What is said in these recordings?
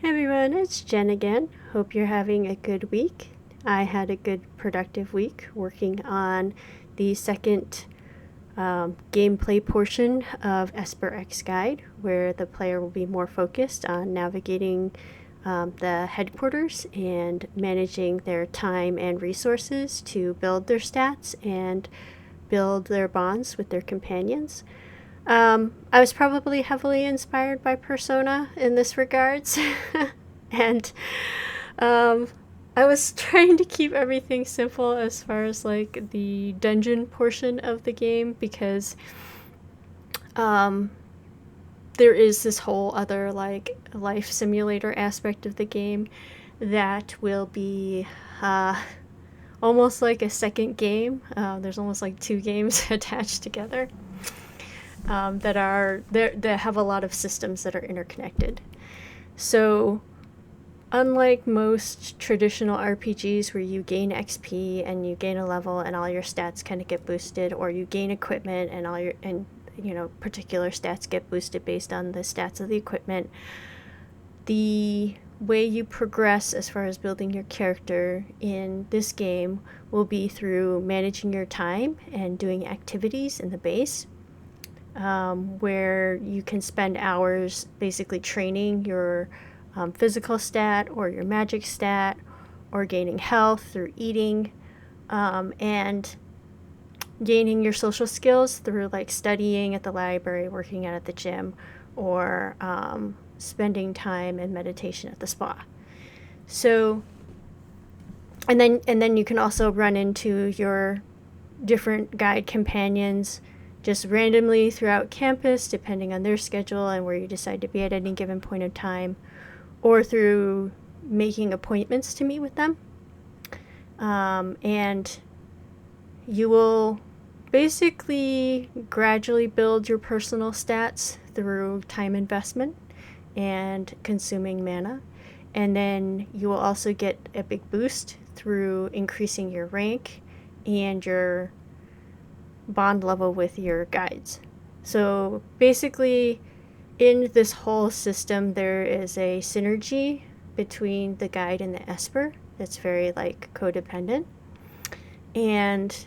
Hi everyone, it's Jen again. Hope you're having a good week. I had a good productive week working on the second gameplay portion of Esper X Guide, where the player will be more focused on navigating the headquarters and managing their time and resources to build their stats and build their bonds with their companions. I was probably heavily inspired by Persona in this regards, and I was trying to keep everything simple as far as like the dungeon portion of the game because there is this whole other like life simulator aspect of the game that will be almost like a second game. There's almost like two games attached together. That have a lot of systems that are interconnected. So, unlike most traditional RPGs where you gain XP and you gain a level and all your stats kind of get boosted, or you gain equipment and all your particular stats get boosted based on the stats of the equipment, the way you progress as far as building your character in this game will be through managing your time and doing activities in the base. Where you can spend hours basically training your physical stat or your magic stat, or gaining health through eating, and gaining your social skills through like studying at the library, working out at the gym, or spending time in meditation at the spa. So, and then you can also run into your different guide companions just randomly throughout campus, depending on their schedule and where you decide to be at any given point of time, or through making appointments to meet with them. And you will basically gradually build your personal stats through time investment and consuming mana. And then you will also get a big boost through increasing your rank and your bond level with your guides. So basically, in this whole system, there is a synergy between the guide and the Esper that's very like codependent. And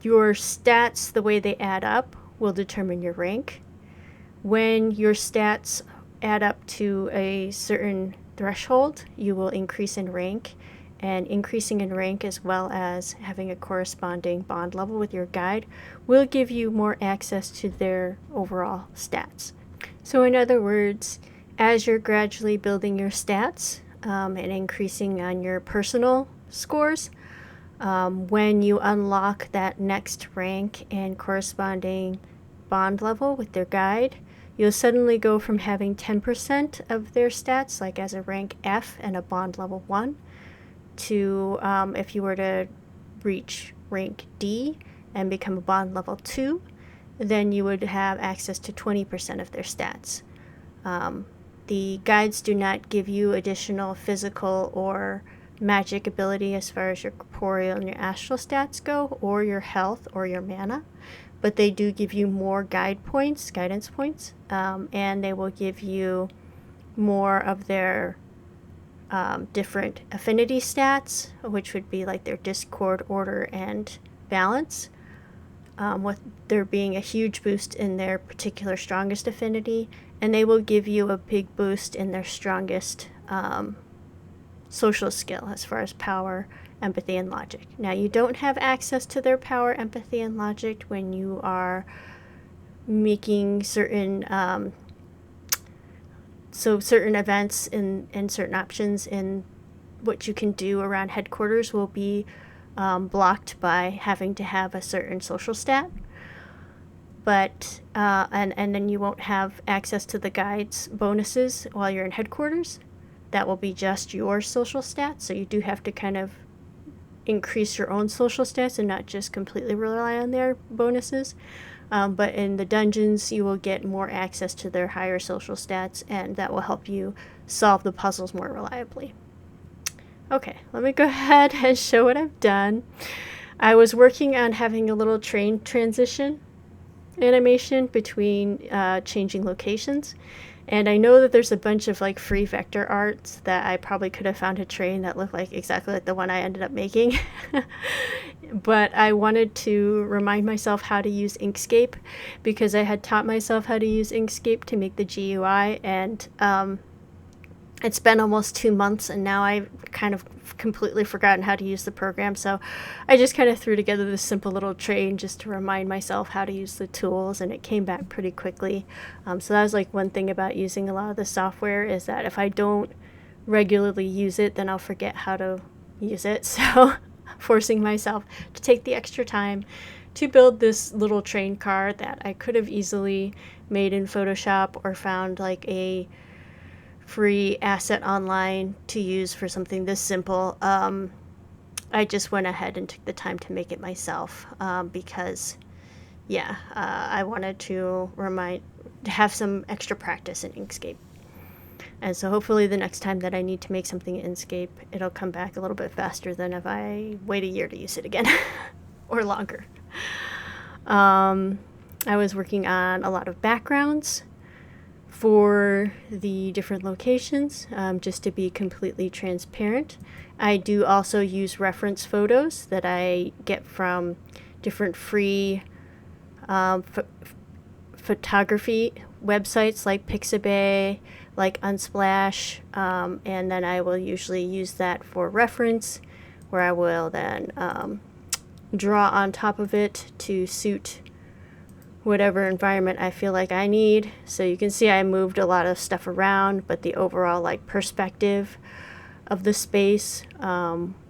your stats, the way they add up, will determine your rank. When your stats add up to a certain threshold, you will increase in rank. And increasing in rank, as well as having a corresponding bond level with your guide, will give you more access to their overall stats. So in other words, as you're gradually building your stats and increasing on your personal scores, when you unlock that next rank and corresponding bond level with their guide, you'll suddenly go from having 10% of their stats, like as a rank F and a bond level 1, to if you were to reach rank D and become a bond level 2, then you would have access to 20% of their stats. The guides do not give you additional physical or magic ability as far as your corporeal and your astral stats go, or your health or your mana, but they do give you more guidance points, and they will give you more of their different affinity stats, which would be like their discord, order, and balance, with there being a huge boost in their particular strongest affinity, and they will give you a big boost in their strongest social skill as far as power, empathy, and logic. Now, you don't have access to their power, empathy, and logic when you are making certain certain events and certain options in what you can do around headquarters will be blocked by having to have a certain social stat. But and then you won't have access to the guides bonuses while you're in headquarters. That will be just your social stats. So you do have to kind of increase your own social stats and not just completely rely on their bonuses. But in the dungeons, you will get more access to their higher social stats, and that will help you solve the puzzles more reliably. Okay, let me go ahead and show what I've done. I was working on having a little train transition animation between changing locations, And I know that there's a bunch of like free vector arts that I probably could have found a train that looked like exactly like the one I ended up making. But I wanted to remind myself how to use Inkscape because I had taught myself how to use Inkscape to make the GUI, and it's been almost 2 months and now I've kind of completely forgotten how to use the program. So I just kind of threw together this simple little train just to remind myself how to use the tools, and it came back pretty quickly. So that was like one thing about using a lot of the software, is that if I don't regularly use it, then I'll forget how to use it. So forcing myself to take the extra time to build this little train car that I could have easily made in Photoshop or found like a free asset online to use for something this simple. I just went ahead and took the time to make it myself because, yeah, I wanted to have some extra practice in Inkscape. And so hopefully the next time that I need to make something in Inkscape, it'll come back a little bit faster than if I wait a year to use it again or longer. I was working on a lot of backgrounds for the different locations, just to be completely transparent. I do also use reference photos that I get from different free photography websites like Pixabay, like Unsplash, and then I will usually use that for reference, where I will then draw on top of it to suit whatever environment I feel like I need. So you can see I moved a lot of stuff around, but the overall like perspective of the space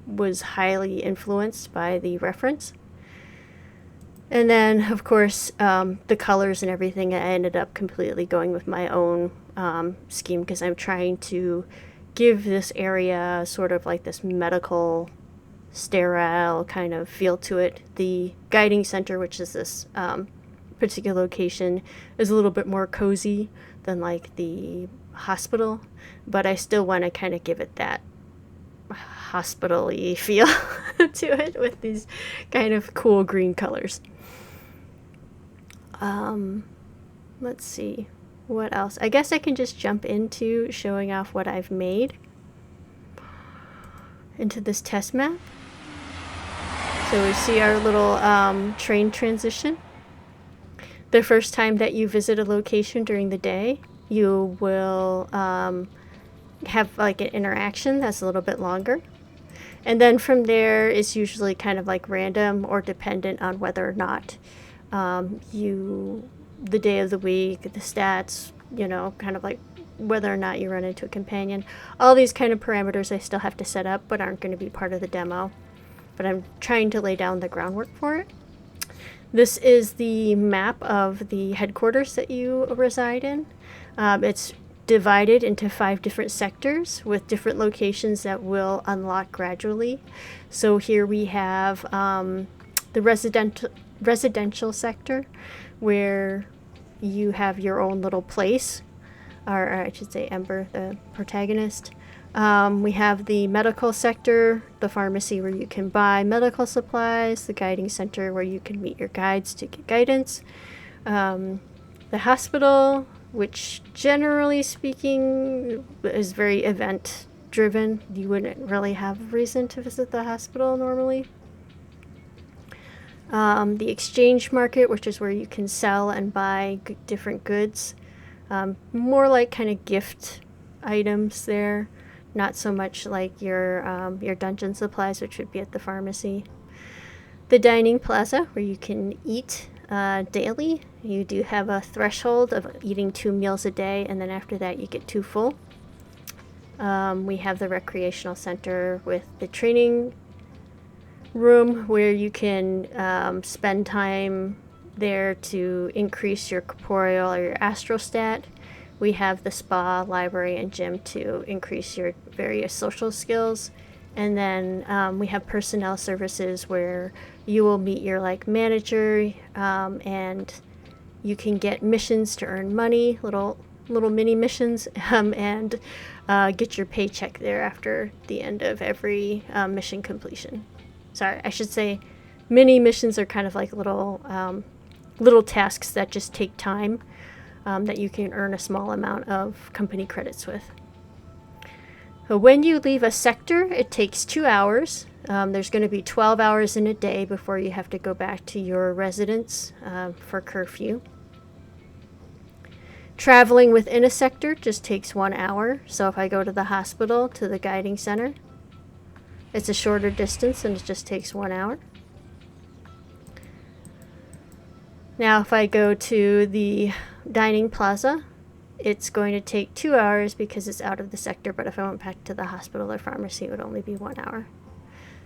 was highly influenced by the reference. And then of course the colors and everything, I ended up completely going with my own scheme, because I'm trying to give this area sort of like this medical sterile kind of feel to it. The guiding center, which is this particular location, is a little bit more cozy than like the hospital, but I still want to kind of give it that hospital-y feel to it with these kind of cool green colors. Let's see what else. I guess I can just jump into showing off what I've made into this test map. So we see our little train transition. The first time that you visit a location during the day, you will have like an interaction that's a little bit longer. And then from there, it's usually kind of like random or dependent on whether or not the day of the week, the stats, kind of like whether or not you run into a companion. All these kind of parameters I still have to set up, but aren't going to be part of the demo. But I'm trying to lay down the groundwork for it. This is the map of the headquarters that you reside in. It's divided into 5 different sectors with different locations that will unlock gradually. So here we have the residential sector, where you have your own little place, or I should say Ember, the protagonist. We have the medical sector, the pharmacy where you can buy medical supplies, the guiding center where you can meet your guides to get guidance, the hospital, which generally speaking is very event driven. You wouldn't really have a reason to visit the hospital normally. The exchange market, which is where you can sell and buy different goods, more like kind of gift items there, not so much like your dungeon supplies, which would be at the pharmacy. The dining plaza, where you can eat daily. You do have a threshold of eating 2 meals a day, and then after that you get 2 full. We have the recreational center with the training room, where you can spend time there to increase your corporeal or your astral stat. We have the spa, library, and gym to increase your various social skills. And then we have personnel services, where you will meet your manager, and you can get missions to earn money, little mini missions, and get your paycheck there after the end of every mission completion. Sorry, I should say mini missions are kind of like little tasks that just take time. that you can earn a small amount of company credits with. So when you leave a sector, it takes 2 hours. There's going to be 12 hours in a day before you have to go back to your residence for curfew. Traveling within a sector just takes 1 hour. So if I go to the hospital, to the guiding center, it's a shorter distance and it just takes 1 hour. Now if I go to the dining plaza, it's going to take 2 hours because it's out of the sector, but if I went back to the hospital or pharmacy, it would only be 1 hour.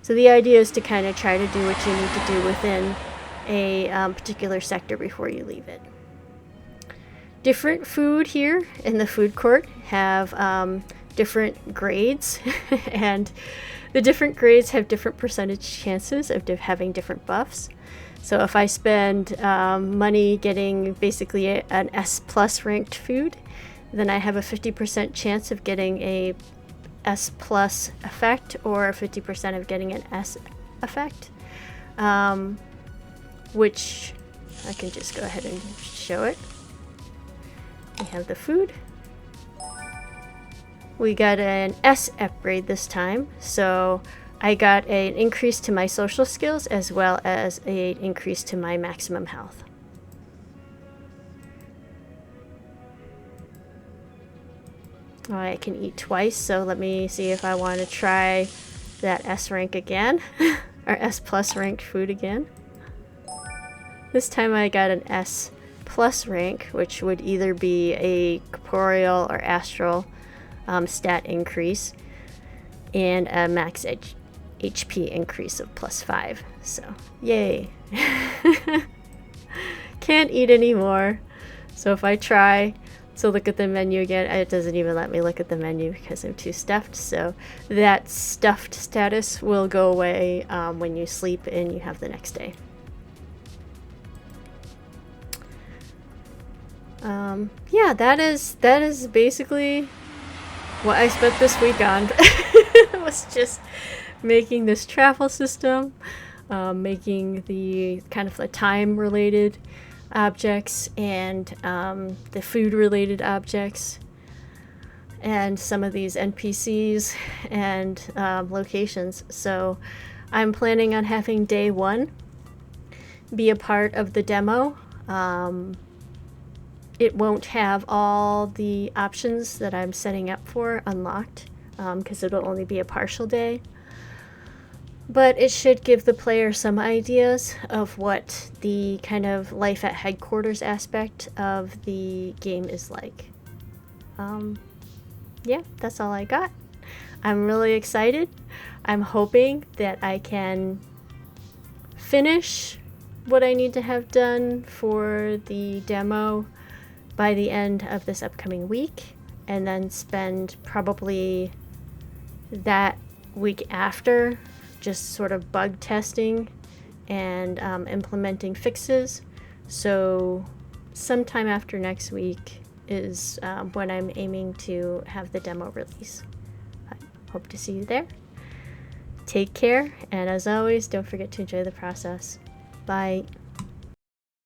So the idea is to kind of try to do what you need to do within a particular sector before you leave it. Different food here in the food court have different grades, and the different grades have different percentage chances of having different buffs. So if I spend money getting basically an S plus ranked food, then I have a 50% chance of getting a S plus effect or 50% of getting an S effect, which I can just go ahead and show it. We have the food. We got an S upgrade this time, so I got an increase to my social skills as well as an increase to my maximum health. Oh, I can eat twice, so let me see if I want to try that S rank again, or S plus ranked food again. This time I got an S plus rank, which would either be a corporeal or astral stat increase, and a max HP increase of +5. So, yay. Can't eat anymore. So if I try to look at the menu again, it doesn't even let me look at the menu because I'm too stuffed. So that stuffed status will go away when you sleep and you have the next day. Yeah, that is basically what I spent this week on. It was just making this travel system, making the kind of the time related objects and the food related objects, and some of these NPCs and locations. So I'm planning on having day 1 be a part of the demo. It won't have all the options that I'm setting up for unlocked because it'll only be a partial day. But it should give the player some ideas of what the kind of life at headquarters aspect of the game is like. Yeah, that's all I got. I'm really excited. I'm hoping that I can finish what I need to have done for the demo by the end of this upcoming week, and then spend probably that week after just sort of bug testing and implementing fixes. So sometime after next week is when I'm aiming to have the demo release. I hope to see you there. Take care, and as always, don't forget to enjoy the process. Bye.